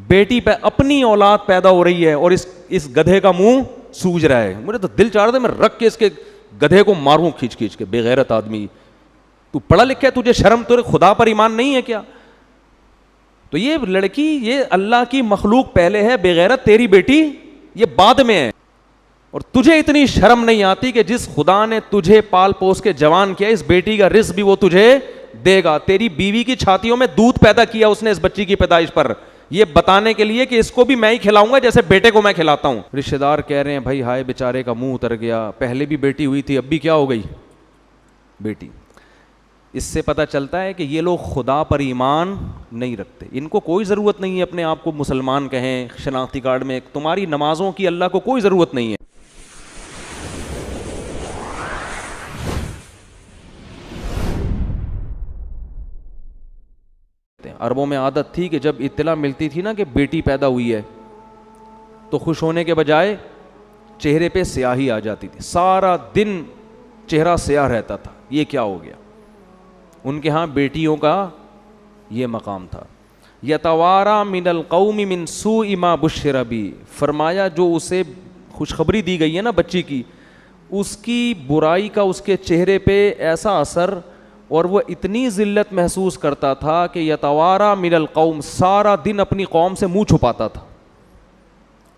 بیٹی پہ اپنی اولاد پیدا ہو رہی ہے اور اس گدھے کا منہ سوج رہا ہے. مجھے تو دل چاہ رہا تھا میں رکھ کے اس کے گدھے کو ماروں کھینچ کے. بے غیرت آدمی, تو پڑھا لکھا ہے, تجھے شرم, تو خدا پر ایمان نہیں ہے کیا؟ تو یہ لڑکی, یہ اللہ کی مخلوق پہلے ہے, بے غیرت تیری بیٹی یہ بعد میں ہے. اور تجھے اتنی شرم نہیں آتی کہ جس خدا نے تجھے پال پوس کے جوان کیا, اس بیٹی کا رزق بھی وہ تجھے دے گا. تیری بیوی کی چھاتیوں میں دودھ پیدا کیا اس نے اس بچی کی پیدائش پر, یہ بتانے کے لیے کہ اس کو بھی میں ہی کھلاؤں گا جیسے بیٹے کو میں کھلاتا ہوں. رشتہ دار کہہ رہے ہیں بھائی ہائے بیچارے کا منہ اتر گیا, پہلے بھی بیٹی ہوئی تھی اب بھی کیا ہو گئی بیٹی. اس سے پتہ چلتا ہے کہ یہ لوگ خدا پر ایمان نہیں رکھتے. ان کو کوئی ضرورت نہیں ہے اپنے آپ کو مسلمان کہیں, شناختی کارڈ میں تمہاری نمازوں کی اللہ کو کوئی ضرورت نہیں ہے. عربوں میں عادت تھی کہ جب اطلاع ملتی تھی نا کہ بیٹی پیدا ہوئی ہے تو خوش ہونے کے بجائے چہرے پہ سیاہی آ جاتی تھی, سارا دن چہرہ سیاہ رہتا تھا. یہ کیا ہو گیا؟ ان کے ہاں بیٹیوں کا یہ مقام تھا. یتوارا من القوم من سوء ما بشر بی, فرمایا جو اسے خوشخبری دی گئی ہے نا بچی کی, اس کی برائی کا اس کے چہرے پہ ایسا اثر, اور وہ اتنی ذلت محسوس کرتا تھا کہ یتوارا من القوم, سارا دن اپنی قوم سے منہ چھپاتا تھا,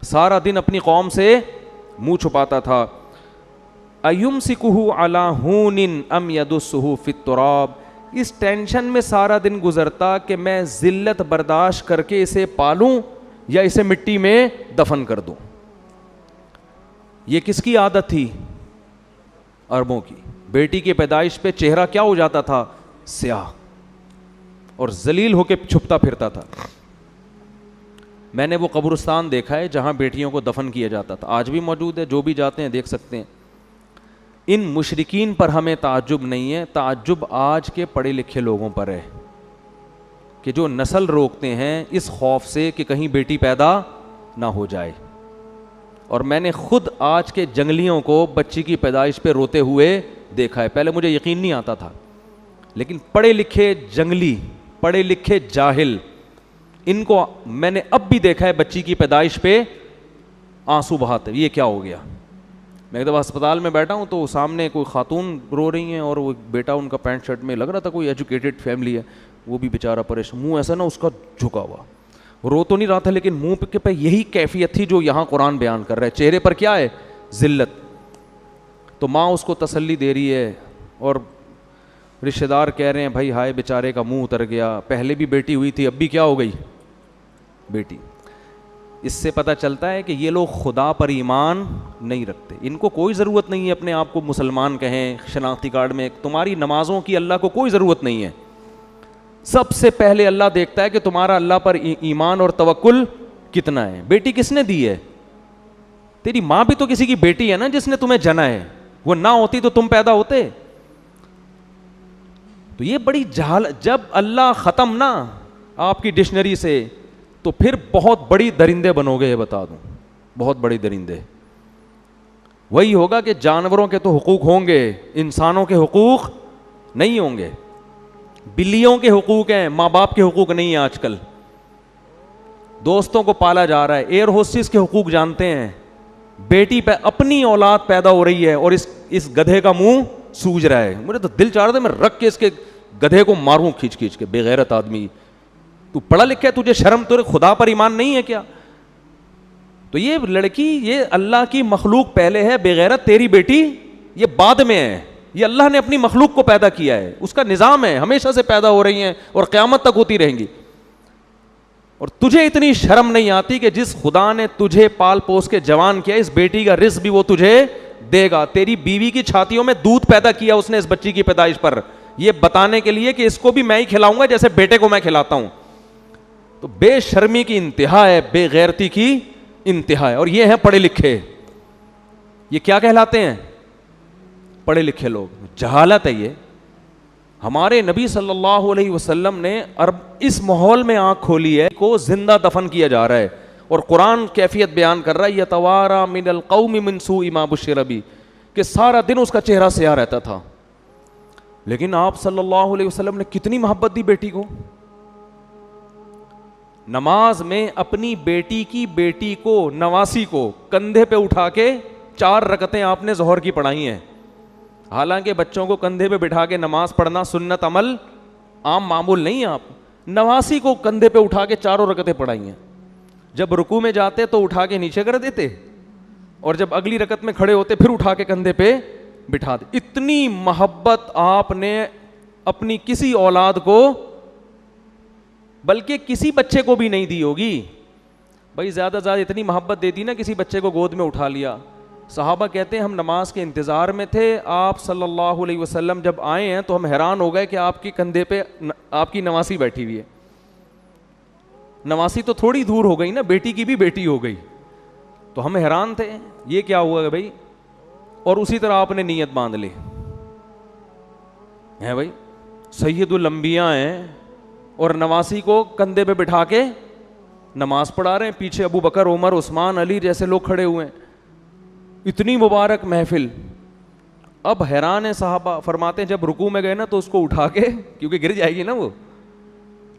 سارا دن اپنی قوم سے منہ چھپاتا تھا. ایمسکہ علی ہون ام یدسہ فی التراب, اس ٹینشن میں سارا دن گزرتا کہ میں ذلت برداشت کر کے اسے پالوں یا اسے مٹی میں دفن کر دوں. یہ کس کی عادت تھی؟ عربوں کی. بیٹی کی پیدائش پہ چہرہ کیا ہو جاتا تھا؟ سیاہ, اور ذلیل ہو کے چھپتا پھرتا تھا. میں نے وہ قبرستان دیکھا ہے جہاں بیٹیوں کو دفن کیا جاتا تھا, آج بھی موجود ہے, جو بھی جاتے ہیں دیکھ سکتے ہیں. ان مشرکین پر ہمیں تعجب نہیں ہے, تعجب آج کے پڑھے لکھے لوگوں پر ہے کہ جو نسل روکتے ہیں اس خوف سے کہ کہیں بیٹی پیدا نہ ہو جائے. اور میں نے خود آج کے جنگلیوں کو بچی کی پیدائش پہ روتے ہوئے دیکھا ہے. پہلے مجھے یقین نہیں آتا تھا, لیکن پڑھے لکھے جنگلی, پڑھے لکھے جاہل, ان کو میں نے اب بھی دیکھا ہے بچی کی پیدائش پہ آنسو بہاتے. یہ کیا ہو گیا؟ میں ایک دفعہ اسپتال میں بیٹھا ہوں تو سامنے کوئی خاتون رو رہی ہیں, اور وہ بیٹا ان کا پینٹ شرٹ میں, لگ رہا تھا کوئی ایجوکیٹڈ فیملی ہے, وہ بھی بیچارہ پریشان, منہ ایسا نا اس کا جھکا ہوا, رو تو نہیں رہا تھا لیکن منہ پہ یہی کیفیت تھی جو یہاں قرآن بیان کر رہا ہے. چہرے پر کیا ہے؟ ذلت. تو ماں اس کو تسلی دے رہی ہے, اور رشتہ دار کہہ رہے ہیں بھائی ہائے بیچارے کا منہ اتر گیا, پہلے بھی بیٹی ہوئی تھی اب بھی کیا ہو گئی بیٹی. اس سے پتہ چلتا ہے کہ یہ لوگ خدا پر ایمان نہیں رکھتے. ان کو کوئی ضرورت نہیں ہے اپنے آپ کو مسلمان کہیں, شناختی کارڈ میں تمہاری نمازوں کی اللہ کو کوئی ضرورت نہیں ہے. سب سے پہلے اللہ دیکھتا ہے کہ تمہارا اللہ پر ایمان اور توکل کتنا ہے. بیٹی کس نے دی ہے؟ تیری ماں بھی تو کسی کی بیٹی ہے نا جس نے تمہیں جنا ہے, وہ نہ ہوتی تو تم پیدا ہوتے. تو یہ بڑی جب اللہ ختم نہ آپ کی ڈکشنری سے, تو پھر بہت بڑی درندے بنو گے, یہ بتا دوں, بہت بڑی درندے. وہی ہوگا کہ جانوروں کے تو حقوق ہوں گے, انسانوں کے حقوق نہیں ہوں گے. بلیوں کے حقوق ہیں, ماں باپ کے حقوق نہیں ہیں. آج کل دوستوں کو پالا جا رہا ہے, ایئر ہوسٹس کے حقوق جانتے ہیں. بیٹی پہ اپنی اولاد پیدا ہو رہی ہے اور اس گدھے کا منہ سوج رہا ہے. مجھے تو دل چاہ رہا تھا میں رکھ کے اس کے گدھے کو ماروں کھینچ کے. بے غیرت آدمی, تو پڑھا لکھا ہے, تجھے شرم, تو خدا پر ایمان نہیں ہے کیا؟ تو یہ لڑکی, یہ اللہ کی مخلوق پہلے ہے, بے غیرت تیری بیٹی یہ بعد میں ہے. یہ اللہ نے اپنی مخلوق کو پیدا کیا ہے, اس کا نظام ہے, ہمیشہ سے پیدا ہو رہی ہیں اور قیامت تک ہوتی رہیں گی. اور تجھے اتنی شرم نہیں آتی کہ جس خدا نے تجھے پال پوس کے جوان کیا, اس بیٹی کا رزق بھی وہ تجھے دے گا. تیری بیوی کی چھاتیوں میں دودھ پیدا کیا اس نے اس بچی کی پیدائش پر, یہ بتانے کے لیے کہ اس کو بھی میں ہی کھلاؤں گا جیسے بیٹے کو میں کھلاتا ہوں. تو بے شرمی کی انتہا ہے, بے غیرتی کی انتہا ہے. اور یہ ہیں پڑھے لکھے, یہ کیا کہلاتے ہیں؟ پڑھے لکھے لوگ. جہالت ہے یہ. ہمارے نبی صلی اللہ علیہ وسلم نے اس ماحول میں آنکھ کھولی ہے کو زندہ دفن کیا جا رہا ہے, اور قرآن کیفیت بیان کر رہا ہے, یتوارا من القوم من سوء ما بشر بی, کہ سارا دن اس کا چہرہ سیاہ رہتا تھا. لیکن آپ صلی اللہ علیہ وسلم نے کتنی محبت دی بیٹی کو. نماز میں اپنی بیٹی کی بیٹی کو, نواسی کو کندھے پہ اٹھا کے 4 رکعتیں آپ نے ظہر کی پڑھائی ہیں. حالانکہ بچوں کو کندھے پہ بٹھا کے نماز پڑھنا سنت عمل عام معمول نہیں ہے. آپ نواسی کو کندھے پہ اٹھا کے 4 رکعتیں پڑھائی ہیں. جب رکوع میں جاتے تو اٹھا کے نیچے کر دیتے, اور جب اگلی رکعت میں کھڑے ہوتے پھر اٹھا کے کندھے پہ بٹھا دے. اتنی محبت آپ نے اپنی کسی اولاد کو, بلکہ کسی بچے کو بھی نہیں دی ہوگی بھائی. زیادہ سے زیادہ اتنی محبت دے دی نا, کسی بچے کو گود میں اٹھا لیا. صحابہ کہتے ہیں ہم نماز کے انتظار میں تھے, آپ صلی اللہ علیہ وسلم جب آئے ہیں تو ہم حیران ہو گئے کہ آپ کے کندھے پہ آپ کی نواسی بیٹھی ہوئی ہے. نواسی تو تھوڑی دور ہو گئی نا, بیٹی کی بھی بیٹی ہو گئی. تو ہم حیران تھے یہ کیا ہوا ہے بھائی. اور اسی طرح آپ نے نیت باندھ لی ہے بھائی, سید الانبیاء ہیں اور نواسی کو کندھے پہ بٹھا کے نماز پڑھا رہے ہیں. پیچھے ابو بکر, عمر, عثمان, علی جیسے لوگ کھڑے ہوئے ہیں. اتنی مبارک محفل. اب حیران ہے صحابہ, فرماتے ہیں جب رکوع میں گئے نا تو اس کو اٹھا کے, کیونکہ گر جائے گی نا وہ,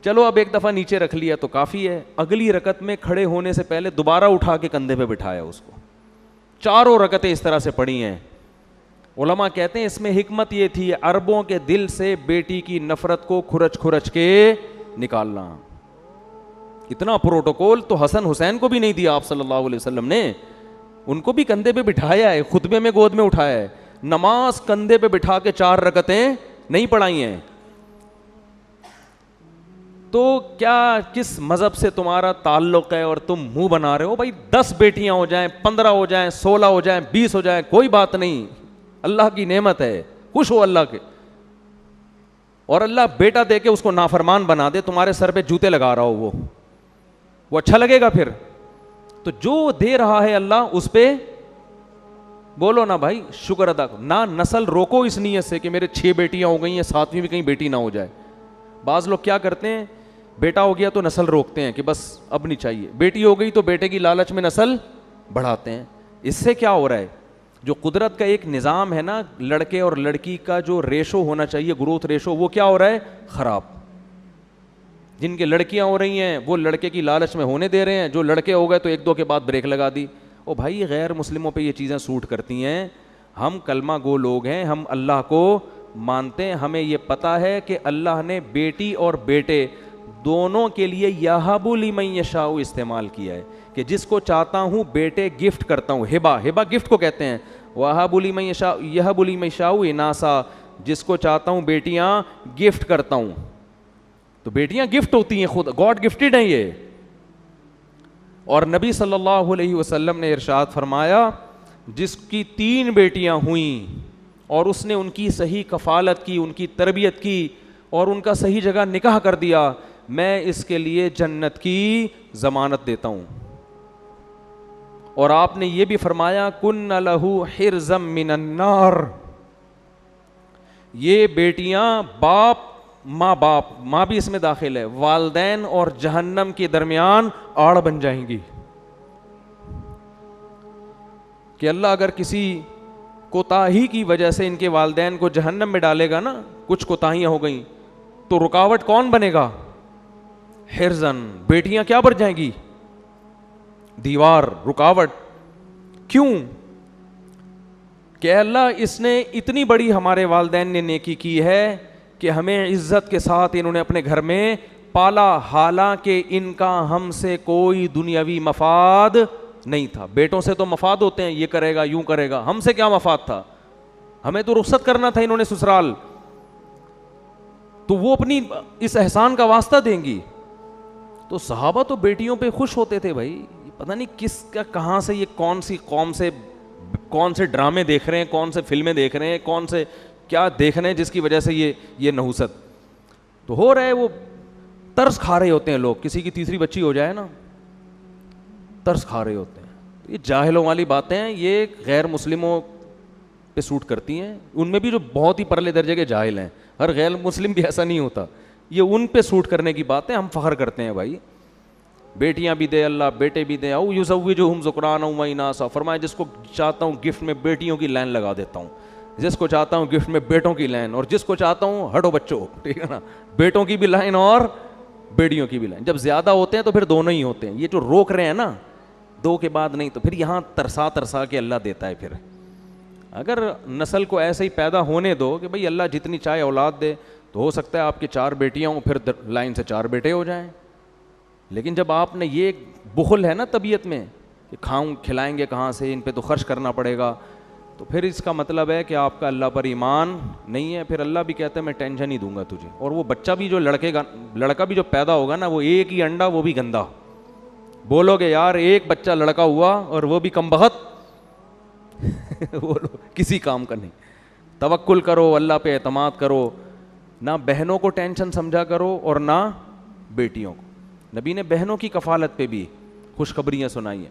چلو اب ایک دفعہ نیچے رکھ لیا تو کافی ہے. اگلی رکعت میں کھڑے ہونے سے پہلے دوبارہ اٹھا کے کندھے پہ بٹھایا اس کو. 4 رکعتیں اس طرح سے پڑھی ہیں. علماء کہتے ہیں اس میں حکمت یہ تھی, عربوں کے دل سے بیٹی کی نفرت کو کھرچ کھرچ کے نکالنا. اتنا پروٹوکول تو حسن حسین کو بھی نہیں دیا آپ صلی اللہ علیہ وسلم نے. ان کو بھی کندھے پہ بٹھایا ہے, خطبے میں گود میں اٹھایا ہے. نماز کندھے پہ بٹھا کے 4 رکعتیں نہیں پڑھائی ہیں. تو کیا کس مذہب سے تمہارا تعلق ہے اور تم منہ بنا رہے ہو بھائی. 10 بیٹیاں ہو جائیں, 15 ہو جائیں, 16 ہو جائیں, 20 ہو جائیں, کوئی بات نہیں. اللہ کی نعمت ہے, خوش ہو اللہ کے. اور اللہ بیٹا دے کے اس کو نافرمان بنا دے, تمہارے سر پہ جوتے لگا رہا ہو, وہ اچھا لگے گا پھر. تو جو دے رہا ہے اللہ اس پہ بولو نا بھائی شکر ادا کرو. نہ نسل روکو اس نیت سے کہ میرے 6 بیٹیاں ہو گئی ہیں, 7ویں بھی کہیں بیٹی نہ ہو جائے. بعض لوگ کیا کرتے ہیں, بیٹا ہو گیا تو نسل روکتے ہیں کہ بس اب نہیں چاہیے, بیٹی ہو گئی تو بیٹے کی لالچ میں نسل بڑھاتے ہیں. اس سے کیا ہو رہا ہے, جو قدرت کا ایک نظام ہے نا, لڑکے اور لڑکی کا جو ریشو ہونا چاہیے, گروتھ ریشو, وہ کیا ہو رہا ہے, خراب. جن کے لڑکیاں ہو رہی ہیں وہ لڑکے کی لالچ میں ہونے دے رہے ہیں, جو لڑکے ہو گئے تو 1-2 کے بعد بریک لگا دی. او بھائی غیر مسلموں پہ یہ چیزیں سوٹ کرتی ہیں. ہم کلمہ گو لوگ ہیں, ہم اللہ کو مانتے ہیں. ہمیں یہ پتہ ہے کہ اللہ نے بیٹی اور بیٹے دونوں کے لیے یہب لمن یشاء استعمال کیا ہے, کہ جس کو چاہتا ہوں بیٹے گفٹ کرتا ہوں. ہبہ گفٹ کو کہتے ہیں. وہب لمن یشاء یہب لمن یشاء اناسا, جس کو چاہتا ہوں بیٹیاں گفٹ کرتا ہوں. تو بیٹیاں گفٹ ہوتی ہیں, خود گاڈ گفٹڈ ہیں یہ. اور نبی صلی اللہ علیہ وسلم نے ارشاد فرمایا, جس کی 3 بیٹیاں ہوئیں اور اس نے ان کی صحیح کفالت کی, ان کی تربیت کی اور ان کا صحیح جگہ نکاح کر دیا, میں اس کے لیے جنت کی ضمانت دیتا ہوں. اور آپ نے یہ بھی فرمایا, کن لہ حرزا من النار, یہ بیٹیاں باپ ماں بھی اس میں داخل ہے, والدین اور جہنم کے درمیان آڑ بن جائیں گی. کہ اللہ اگر کسی کوتاہی کی وجہ سے ان کے والدین کو جہنم میں ڈالے گا نا, کچھ کوتاہیاں ہو گئیں, تو رکاوٹ کون بنے گا, حرزن, بیٹیاں کیا بن جائیں گی, دیوار, رکاوٹ. کیوں کہ اللہ اس نے اتنی بڑی ہمارے والدین نے نیکی کی ہے کہ ہمیں عزت کے ساتھ انہوں نے اپنے گھر میں پالا, حالانکہ ان کا ہم سے کوئی دنیاوی مفاد نہیں تھا. بیٹوں سے تو مفاد ہوتے ہیں, یہ کرے گا یوں کرے گا, ہم سے کیا مفاد تھا, ہمیں تو رخصت کرنا تھا انہوں نے سسرال, تو وہ اپنی اس احسان کا واسطہ دیں گی. تو صحابہ تو بیٹیوں پہ خوش ہوتے تھے بھائی. پتہ نہیں کس کا کہاں سے, یہ کون سی قوم سے کون سے ڈرامے دیکھ رہے ہیں, کون سے فلمیں دیکھ رہے ہیں, کون سے کیا دیکھ رہے ہیں جس کی وجہ سے یہ نحوست تو ہو رہا ہے. وہ ترس کھا رہے ہوتے ہیں لوگ, کسی کی تیسری بچی ہو جائے نا ترس کھا رہے ہوتے ہیں. یہ جاہلوں والی باتیں ہیں, یہ غیر مسلموں پہ سوٹ کرتی ہیں. ان میں بھی جو بہت ہی پرلے درجے کے جاہل ہیں, ہر غیر مسلم بھی ایسا نہیں ہوتا, یہ ان پہ سوٹ کرنے کی باتیں. ہم فخر کرتے ہیں بھائی, بیٹیاں بھی دے اللہ, بیٹے بھی دیں. او یزوجہم ذکرانا و اناثا, فرمایا جس کو چاہتا ہوں گفٹ میں بیٹیوں کی لائن لگا دیتا ہوں, جس کو چاہتا ہوں گفٹ میں بیٹوں کی لائن, اور جس کو چاہتا ہوں ہٹو بچوں, ٹھیک ہے نا, بیٹوں کی بھی لائن اور بیڑیوں کی بھی لائن. جب زیادہ ہوتے ہیں تو پھر دونوں ہی ہوتے ہیں. یہ جو روک رہے ہیں نا دو کے بعد نہیں, تو پھر یہاں ترسا ترسا کے اللہ دیتا ہے. پھر اگر نسل کو ایسے ہی پیدا ہونے دو کہ بھئی اللہ جتنی چاہے اولاد دے, تو ہو سکتا ہے آپ کی 4 بیٹیاں ہوں, پھر لائن سے 4 بیٹے ہو جائیں. لیکن جب آپ نے یہ بخل ہے نا طبیعت میں کہ کھاؤں کھلائیں گے کہاں سے, ان پہ تو خرچ کرنا پڑے گا, تو پھر اس کا مطلب ہے کہ آپ کا اللہ پر ایمان نہیں ہے. پھر اللہ بھی کہتا ہے میں ٹینشن ہی دوں گا تجھے. اور وہ بچہ بھی جو لڑکا بھی جو پیدا ہوگا نا, وہ ایک ہی انڈا, وہ بھی گندا. بولو گے یار ایک بچہ لڑکا ہوا اور وہ بھی کم بخت, بولو کسی کام کا نہیں. توکل کرو, اللہ پہ اعتماد کرو, نہ بہنوں کو ٹینشن سمجھا کرو اور نہ بیٹیوں کو. نبی نے بہنوں کی کفالت پہ بھی خوشخبریاں سنائی ہیں.